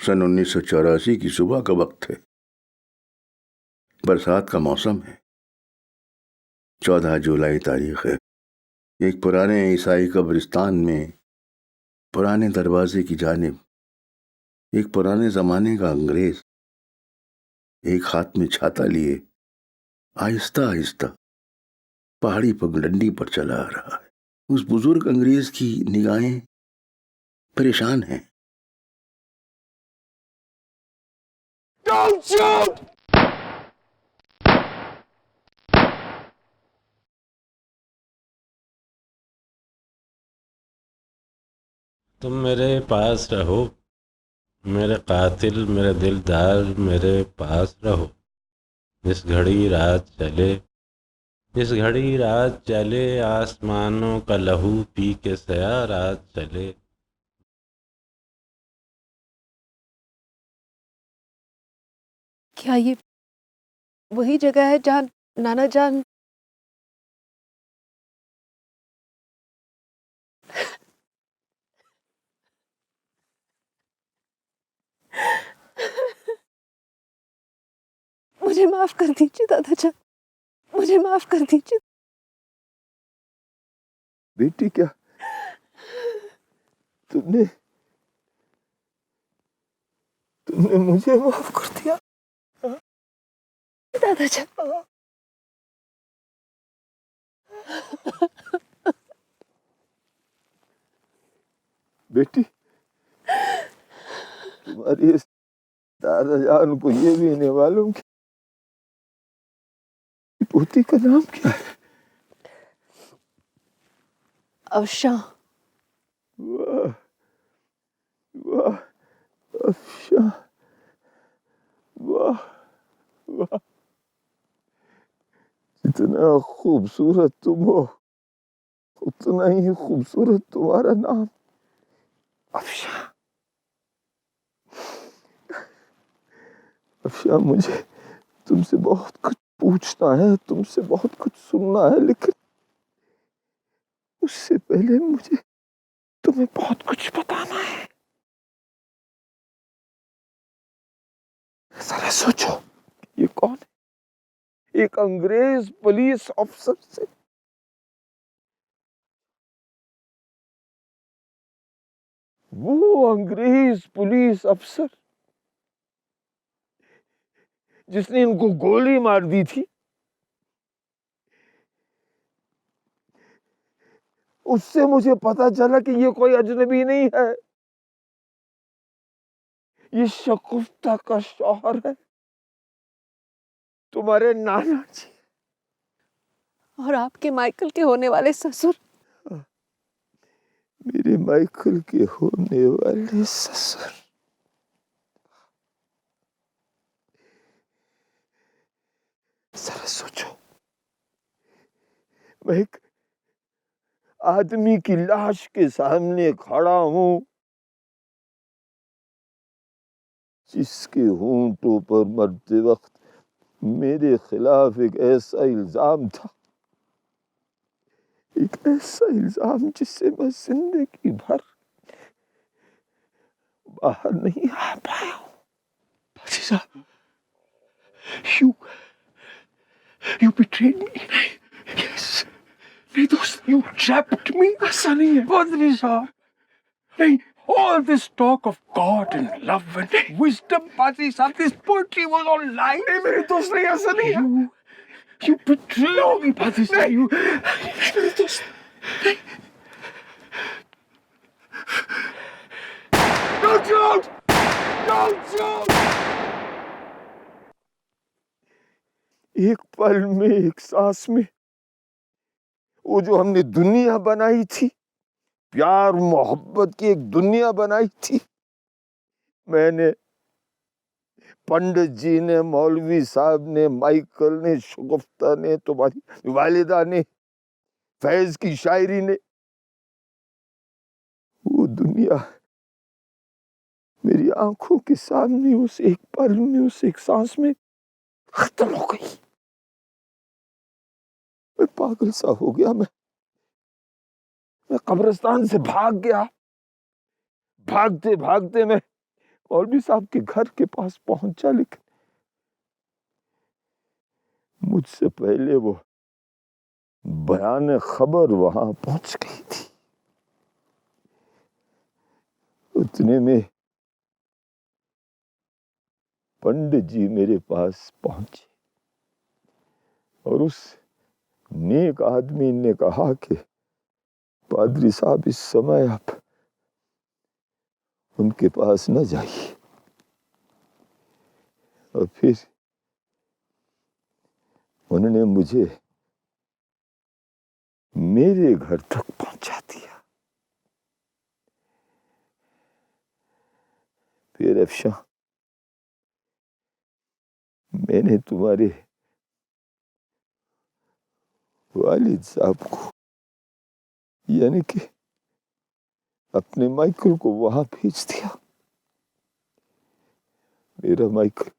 सन 1984 की सुबह का वक्त है। बरसात का मौसम है। 14 जुलाई तारीख है। एक पुराने ईसाई कब्रिस्तान में पुराने दरवाजे की जानिब एक पुराने जमाने का अंग्रेज एक हाथ में छाता लिए आहिस्ता आहिस्ता पहाड़ी पगडंडी पर चला आ रहा है। उस बुजुर्ग अंग्रेज की निगाहें परेशान हैं। Don't shoot! तुम मेरे पास रहो, मेरे कातिल, मेरे दिलदार, मेरे पास रहो। जिस घड़ी रात चले, जिस घड़ी रात चले, आसमानों का लहू पी के सया रात चले। क्या ये वही जगह है जहाँ नाना जान मुझे माफ कर दीजिए दादा जान, मुझे माफ कर दीजिए। बेटी, क्या तुमने तुमने मुझे माफ कर दिया? दादा जान, बेटी, तुम्हारी इस दादा जान को ये भी नहीं मालूम कि पोती का नाम क्या है? अवशा। वाह वाह, अफशा, वाह वाह, जितना खूबसूरत तुम हो उतना ही खूबसूरत तुम्हारा नाम, अफशा। अफशा, मुझे तुमसे बहुत कुछ पूछना है, तुमसे बहुत कुछ सुनना है, लेकिन उससे पहले मुझे तुम्हें बहुत कुछ बताना है। जरा सोचो, ये कौन है? एक अंग्रेज पुलिस ऑफिसर से वो अंग्रेज पुलिस अफसर जिसने इनको गोली मार दी थी, उससे मुझे पता चला कि ये कोई अजनबी नहीं है, ये शकुफ्ता का शौहर है, तुम्हारे नाना जी। और आपके माइकल के होने वाले ससुर। मेरे माइकल के होने वाले ससुर। जरा सोचो, मैं एक आदमी की लाश के सामने खड़ा हूं जिसके होंठों पर मरते वक्त मेरे खिलाफ एक ऐसा इल्जाम था, एक ऐसा इल्जाम जिससे मैं जिंदगी भर बाहर नहीं आ पाया हूं। भतीजा, you betrayed me. Yes. नहीं दोस्त, you trapped me. ऐसा नहीं है भतीजा, नहीं। All this talk of God and love and wisdom, भतीजा, this poetry was all lies. नहीं मेरे दोस्त, नहीं, ऐसा नहीं है। You betrayed me, भतीजा, you. मेरे दोस्त, नहीं। Don't shoot! Don't shoot! एक पल में, एक सांस में, वो जो हमने दुनिया बनाई थी, प्यार मोहब्बत की एक दुनिया बनाई थी, मैंने, पंडित जी ने, मौलवी साहब ने, माइकल ने, शगुफ्ता ने, तुम्हारी वालिदा ने, फैज की शायरी ने, वो दुनिया मेरी आंखों के सामने उस एक पल में, उस एक सांस में खत्म हो गई। मैं पागल सा हो गया, मैं कब्रिस्तान से भाग गया। भागते भागते मैं मौलवी साहब के घर के पास पहुंचा, लेकिन मुझसे पहले वो बयान खबर वहां पहुंच गई थी। उतने में पंडित जी मेरे पास पहुंचे और उस नेक आदमी ने कहा कि पादरी साहब, इस समय आप उनके पास न जाइए। और फिर उन्होंने मुझे मेरे घर तक पहुंचा दिया। फिर अफशा, मैंने तुम्हारे वालिद साहब को, यानी कि अपने माइकल को वहां भेज दिया। मेरा माइकल,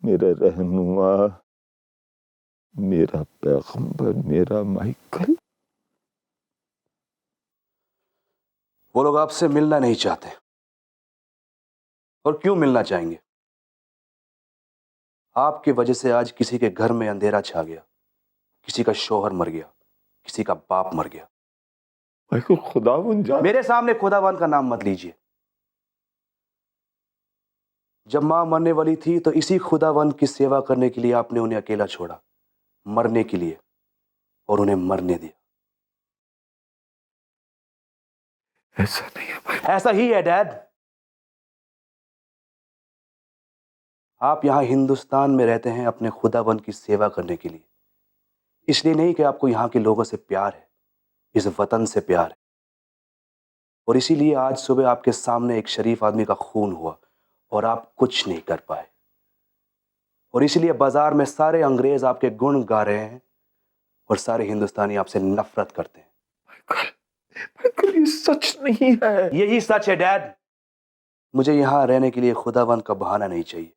मेरा रहनुमा, मेरा पैगंबर, मेरा माइकल। वो लोग आपसे मिलना नहीं चाहते। और क्यों मिलना चाहेंगे? आपकी वजह से आज किसी के घर में अंधेरा छा गया, किसी का शौहर मर गया, किसी का बाप मर गया। माइकल, खुदावन जान। मेरे सामने खुदावन का नाम मत लीजिए। जब मां मरने वाली थी तो इसी खुदावन की सेवा करने के लिए आपने उन्हें अकेला छोड़ा, मरने के लिए, और उन्हें मरने दिया। ऐसा नहीं है भाई। ऐसा ही है डैड। आप यहां हिंदुस्तान में रहते हैं अपने खुदावन की सेवा करने के लिए, इसलिए नहीं कि आपको यहां के लोगों से प्यार है, इस वतन से प्यार है। और इसीलिए आज सुबह आपके सामने एक शरीफ आदमी का खून हुआ और आप कुछ नहीं कर पाए। और इसीलिए बाजार में सारे अंग्रेज आपके गुण गा रहे हैं और सारे हिंदुस्तानी आपसे नफरत करते हैं। माइकल, ये सच नहीं है। यही सच है डैड। मुझे यहां रहने के लिए खुदावंद का बहाना नहीं चाहिए,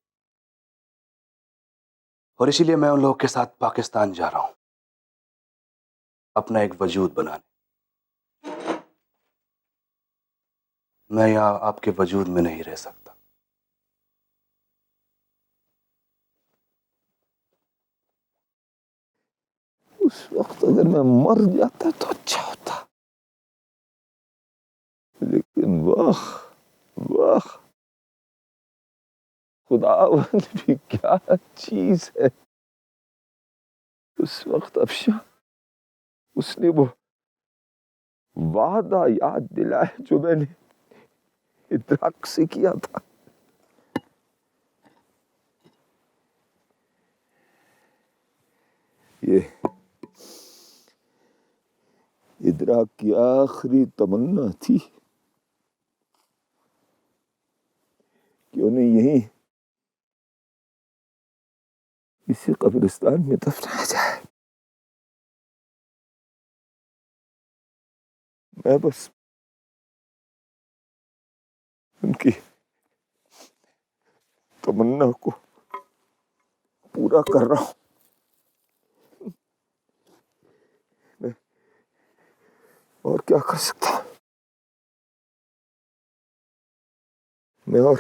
और इसीलिए मैं उन लोगों के साथ पाकिस्तान जा रहा हूं, अपना एक वजूद बनाने। मैं यहां आपके वजूद में नहीं रह सकता। उस वक्त अगर मैं मर जाता तो अच्छा होता, लेकिन वाह वाह, खुदावंद भी क्या चीज है। उस वक्त अफशा, उसने वो वादा याद दिलाया जो मैंने इदराक से किया था। ये इदराक की आखिरी तमन्ना थी कि उन्हें यहीं इसी कब्रिस्तान में दफनाया जाए। मैं बस उनकी तमन्ना को पूरा कर रहा हूं। मैं और क्या कर सकता हूं? मैं और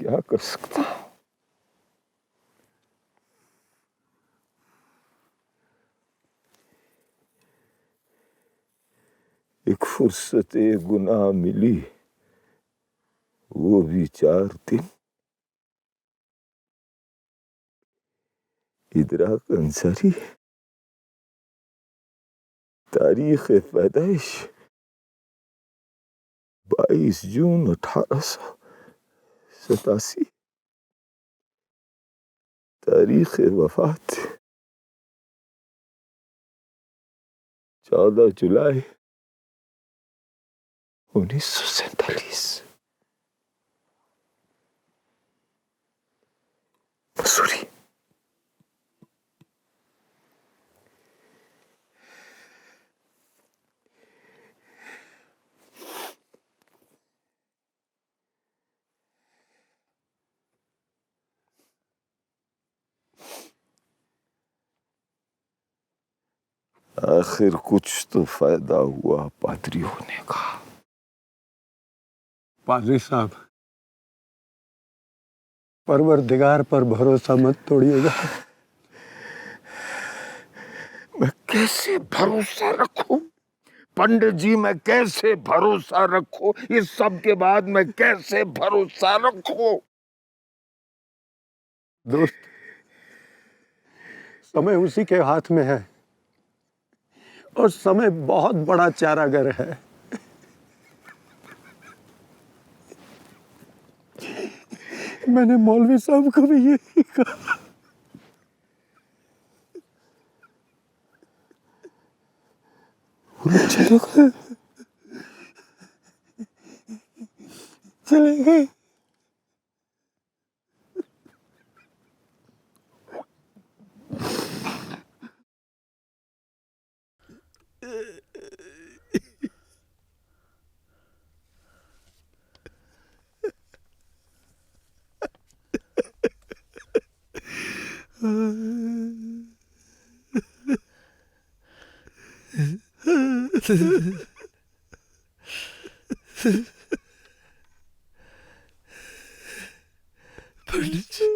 क्या कर सकता हूं? एक फुर्सत ए गुनाह मिली, वो भी 4 दिन। इदराक अंसारी, तारीख पैदाइश 22 जून 1887, तारीख वफात 14 जुलाई 1947, मसूरी। आखिर कुछ तो फायदा हुआ पादरी होने का। पादरी साहब, परवरदिगार पर भरोसा मत तोड़िएगा। मैं कैसे भरोसा रखूं पंडित जी, मैं कैसे भरोसा रखूं? इस सब के बाद मैं कैसे भरोसा रखूं? दोस्त, समय उसी के हाथ में है और समय बहुत बड़ा चारागर है। मैंने मौलवी साहब को भी यही कहा। चले गए। पंडित जी,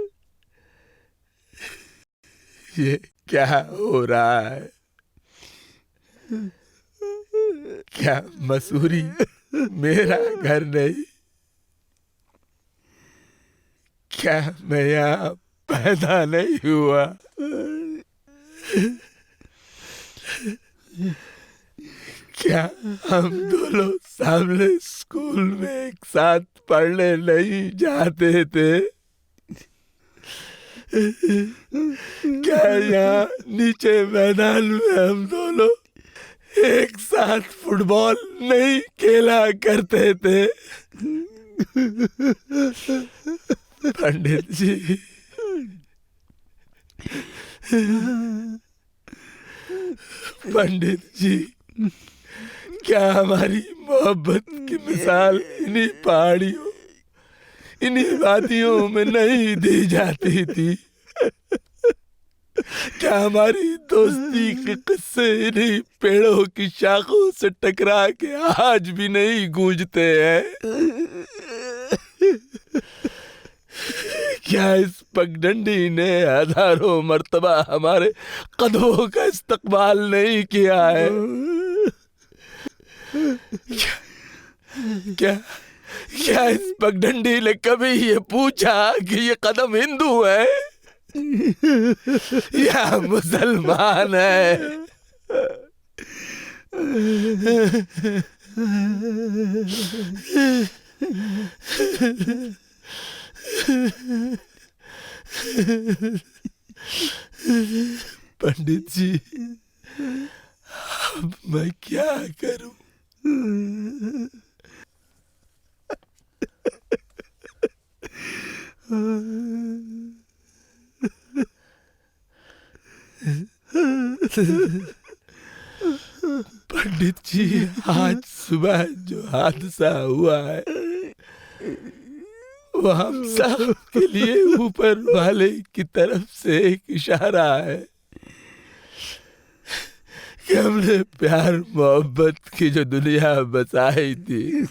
ये क्या हो रहा है? क्या मसूरी मेरा घर नहीं? क्या मैं यहाँ पैदा नहीं हुआ? क्या हम दोनों सामने स्कूल में एक साथ पढ़ने नहीं जाते थे? क्या यहाँ नीचे मैदान में हम दोनों एक साथ फुटबॉल नहीं खेला करते थे? पंडित जी, पंडित जी, क्या हमारी मोहब्बत की मिसाल इन्हीं पहाड़ियों, इन्हीं वादियों में नहीं दी जाती थी? क्या हमारी दोस्ती के किस्से इन्हीं पेड़ों की शाखों से टकरा के आज भी नहीं गूंजते हैं? क्या इस पगडंडी ने हजारों मर्तबा हमारे कदमों का इस्तकबाल नहीं किया है? क्या क्या इस पगडंडी ने कभी ये पूछा कि ये कदम हिंदू है या मुसलमान है? पंडित जी, अब मैं क्या करूं? पंडित जी, आज सुबह जो हादसा हुआ है वो हम सब के लिए ऊपर वाले की तरफ से एक इशारा है कि हमने प्यार मोहब्बत की जो दुनिया बसाई थी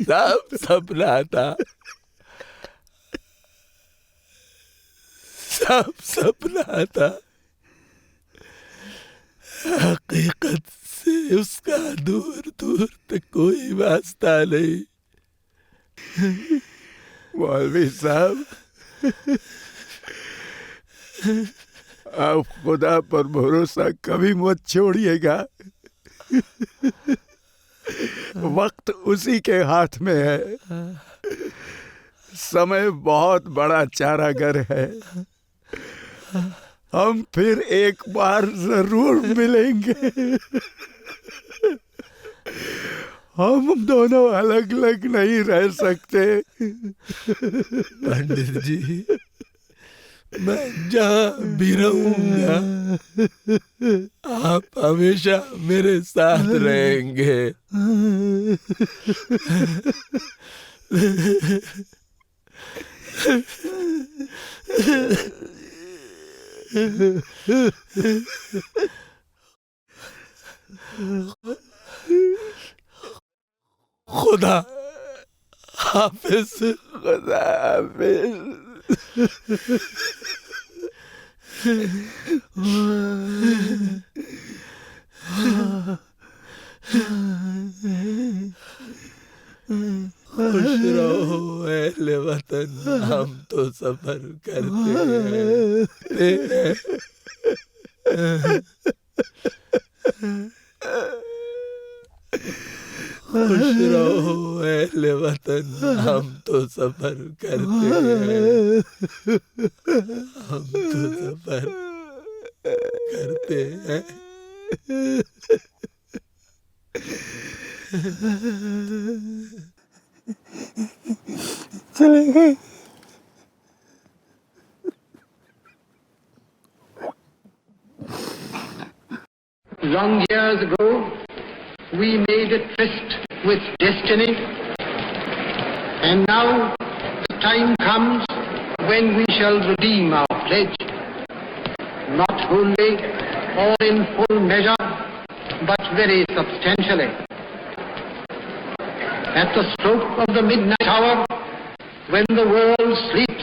सब सपना था, सब सपना था। हकीकत से उसका दूर दूर तक कोई वास्ता नहीं। मौलवी साहब, आप खुदा पर भरोसा कभी मत छोड़िएगा। वक्त उसी के हाथ में है। समय बहुत बड़ा चारागर है। हम फिर एक बार जरूर मिलेंगे। हम दोनों अलग अलग नहीं रह सकते। पंडित जी, मैं जहाँ भी रहूंगा आप हमेशा मेरे साथ रहेंगे। खुदा हाफिज खुदा हाफिज खुश रहो अहले वतन, हम तो सफर करते हैं। खुश रहो अहले वतन, हम तो सफर करते हैं। हम तो सफर करते हैं। चले गए। Long years ago, we made a tryst with destiny, and now the time comes when we shall redeem our pledge, not wholly or in full measure, but very substantially. At the stroke of the midnight hour, when the world sleeps,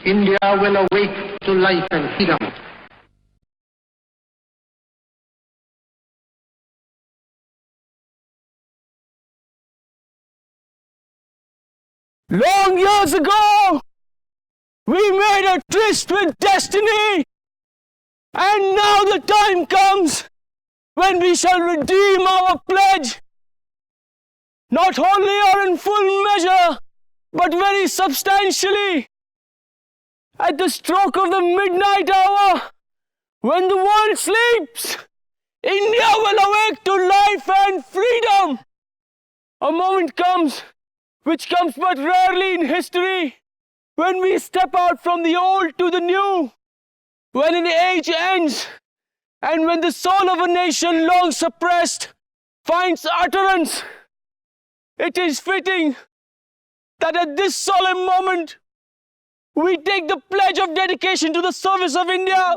India will awake to life and freedom. Long years ago, we made a tryst with destiny, and now the time comes when we shall redeem our pledge, not wholly or in full measure, but very substantially. At the stroke of the midnight hour, when the world sleeps, India will awake to life and freedom. A moment comes, which comes but rarely in history, when we step out from the old to the new, when an age ends, and when the soul of a nation long suppressed finds utterance. It is fitting that at this solemn moment, we take the pledge of dedication to the service of India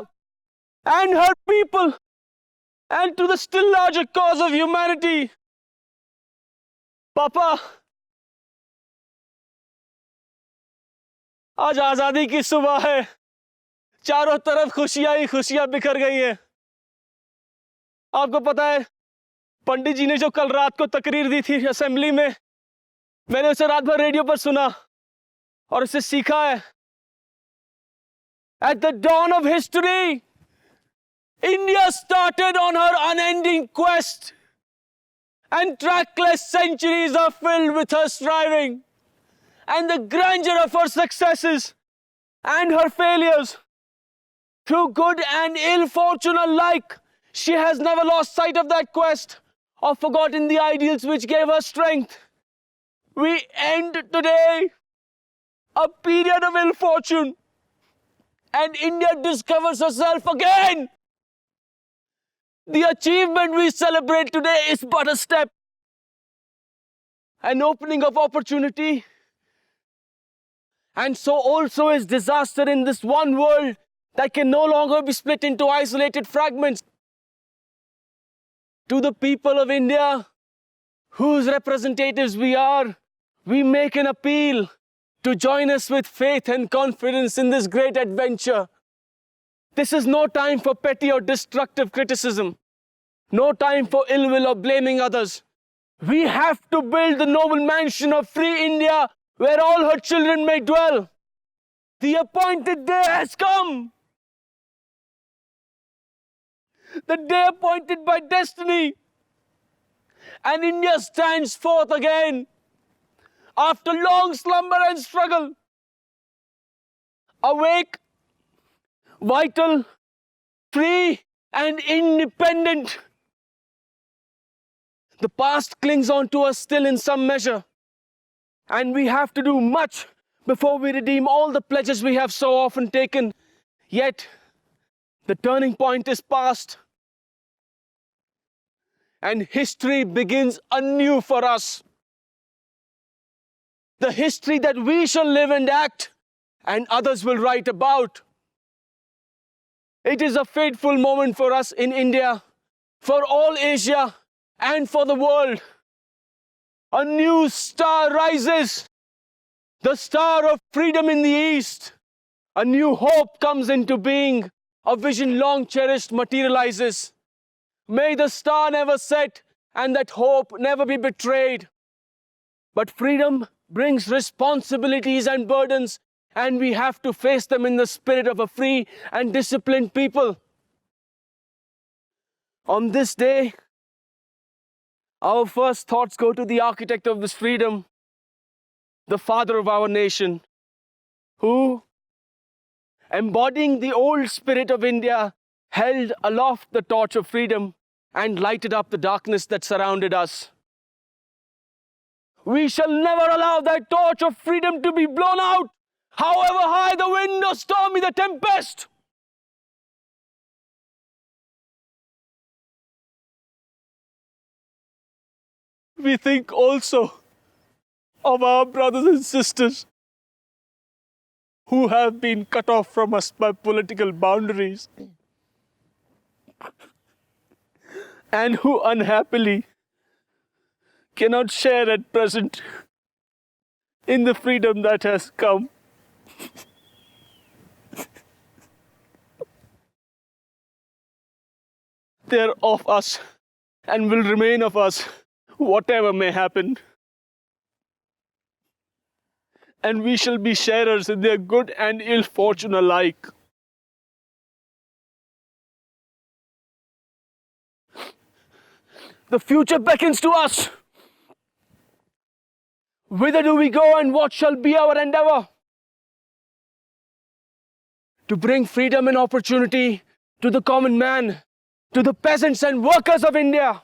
and her people, and to the still larger cause of humanity. Papa, आज आजादी की सुबह है, चारों तरफ खुशियां ही खुशियां बिखर गई हैं। आपको पता है, पंडित जी ने जो कल रात को तकरीर दी थी असेंबली में, मैंने उसे रात भर रेडियो पर सुना और उसे सीखा है। At the dawn of history, India started on her unending quest, and trackless centuries are filled with her striving, and the grandeur of her successes and her failures. Through good and ill fortune alike, she has never lost sight of that quest or forgotten the ideals which gave her strength. We end today a period of ill fortune, and India discovers herself again. The achievement we celebrate today is but a step, an opening of opportunity. And so also is disaster in this one world that can no longer be split into isolated fragments. To the people of India, whose representatives we are, we make an appeal to join us with faith and confidence in this great adventure. This is no time for petty or destructive criticism, no time for ill will or blaming others. We have to build the noble mansion of free India where all her children may dwell. The appointed day has come. The day appointed by destiny. And India stands forth again after long slumber and struggle. Awake, vital, free and independent. The past clings on to us still in some measure, and we have to do much before we redeem all the pledges we have so often taken. Yet, the turning point is past, and history begins anew for us. The history that we shall live and act, and others will write about. It is a fateful moment for us in India, for all Asia, and for the world. A new star rises the star of freedom in the east, a new hope comes into being, a vision long cherished materializes. May the star never set and that hope never be betrayed. But freedom brings responsibilities and burdens, and we have to face them in the spirit of a free and disciplined people. On this day, our first thoughts go to the architect of this freedom, the father of our nation, who, embodying the old spirit of India, held aloft the torch of freedom and lighted up the darkness that surrounded us. We shall never allow that torch of freedom to be blown out, however high the wind or stormy the tempest. We think also of our brothers and sisters who have been cut off from us by political boundaries and who unhappily cannot share at present in the freedom that has come. They are of us and will remain of us, whatever may happen. And we shall be sharers in their good and ill fortune alike. The future beckons to us. Whither do we go and what shall be our endeavor? To bring freedom and opportunity to the common man, to the peasants and workers of India.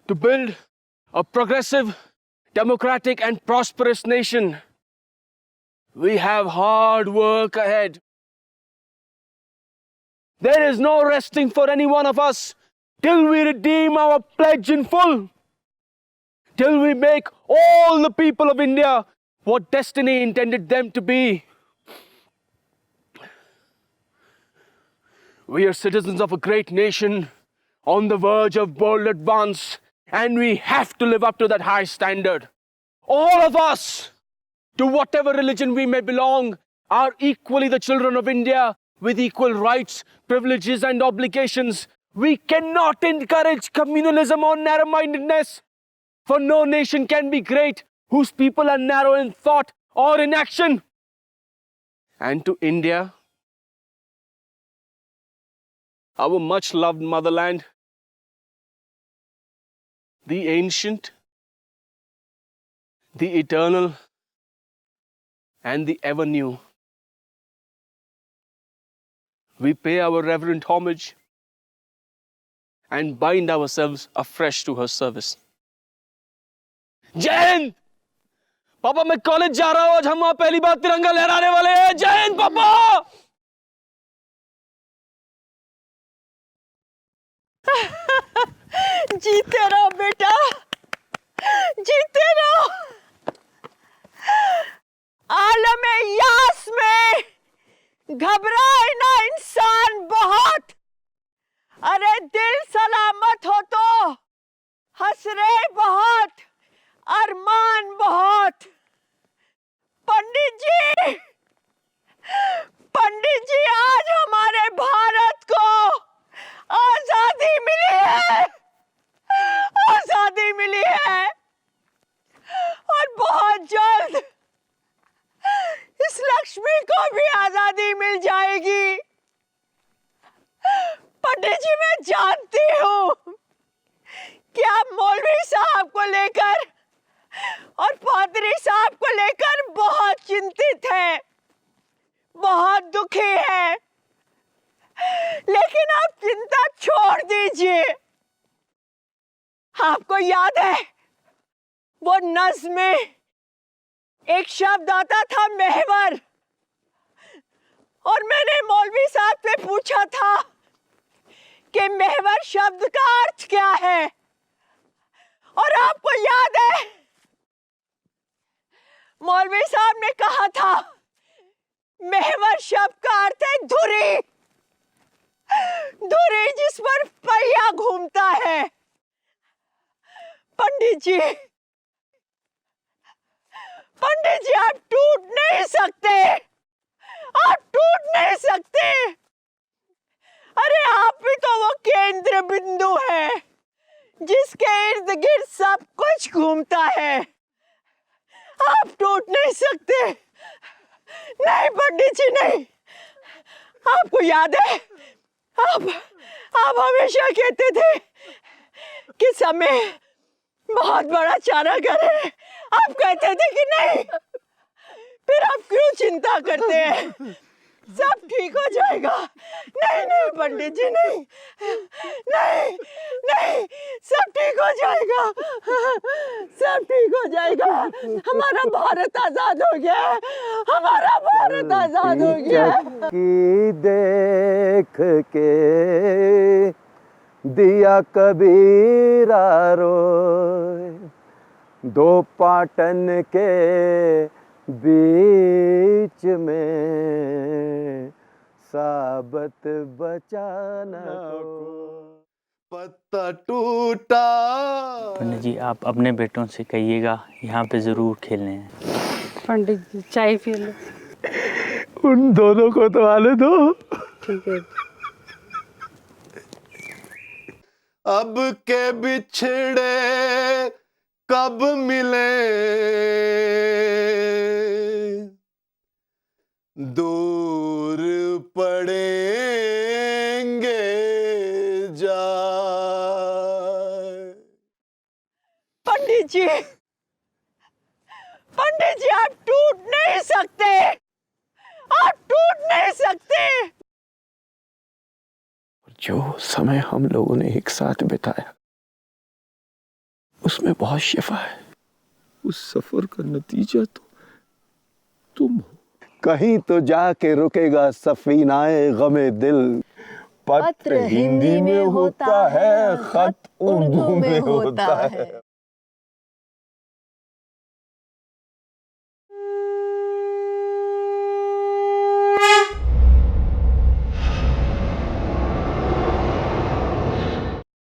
To build a progressive, democratic and prosperous nation. We have hard work ahead. There is no resting for any one of us till we redeem our pledge in full. Till we make all the people of India what destiny intended them to be. We are citizens of a great nation on the verge of bold advance, and we have to live up to that high standard. All of us, to whatever religion we may belong, are equally the children of India with equal rights, privileges and obligations. We cannot encourage communalism or narrow-mindedness, for no nation can be great whose people are narrow in thought or in action. And to India, our much-loved motherland, the ancient, the eternal, and the ever-new, we pay our reverent homage and bind ourselves afresh to her service. जय हिंद! पापा मैं college जा रहा हूं, आज हम वहां पहली बार तिरंगा लहराने वाले हैं। जय हिंद पापा! जीते रहो बेटा, जीते रहो। आलमे यास में घबराए ना इंसान बहुत, अरे दिल सलामत हो तो हसरे बहुत, अरमान बहुत। पंडित जी आज हमारे भारत को आजादी मिली है, आजादी मिली है, और बहुत जल्द इस लक्ष्मी को भी आजादी मिल जाएगी। पंडित जी मैं जानती हूँ कि आप मौलवी साहब को लेकर और पादरी साहब को लेकर बहुत चिंतित हैं, बहुत दुखी हैं, लेकिन आप चिंता छोड़ दीजिए। आपको याद है वो नज़्म में एक शब्द आता था महवर, और मैंने मौलवी साहब से पूछा था कि महवर शब्द का अर्थ क्या है, और आपको याद है मौलवी साहब ने कहा था महवर शब्द का अर्थ है धुरी, धुरी जिस पर पहिया घूमता है। पंडित जी पंडित जी आप टूट नहीं सकते, आप टूट नहीं सकते। अरे आप भी तो वो केंद्र बिंदु है जिसके इर्द गिर्द सब कुछ घूमता है। आप टूट नहीं सकते। नहीं पंडित जी नहीं। आपको याद है आप हमेशा कहते थे कि समय बहुत बड़ा चारागार है। आप कहते थे कि नहीं, फिर आप क्यों चिंता करते हैं? सब ठीक हो जाएगा। नहीं नहीं पंडित जी नहीं, नहीं नहीं, सब ठीक हो जाएगा, सब ठीक हो जाएगा। हमारा भारत आजाद हो गया है, हमारा भारत आजाद हो गया है। की देख के दिया कबीरा रोए, दो पाटन के बीच में साबत बचाना को। पत्ता टूटा। पंडित जी आप अपने बेटों से कहिएगा यहाँ पे जरूर खेलने हैं। पंडित जी चाय पी लो। उन दोनों को तो आने दो। ठीक है। अब के बिछड़े कब मिले, दूर पड़ेंगे जाए। पंडित जी आप टूट नहीं सकते, आप टूट नहीं सकते। जो समय हम लोगों ने एक साथ बिताया उसमें बहुत शिफा है। उस सफर का नतीजा तो तुम हो। कहीं तो जाके रुकेगा सफीनाए गमे दिल। पत्र हिंदी में होता है, खत उर्दू में होता है।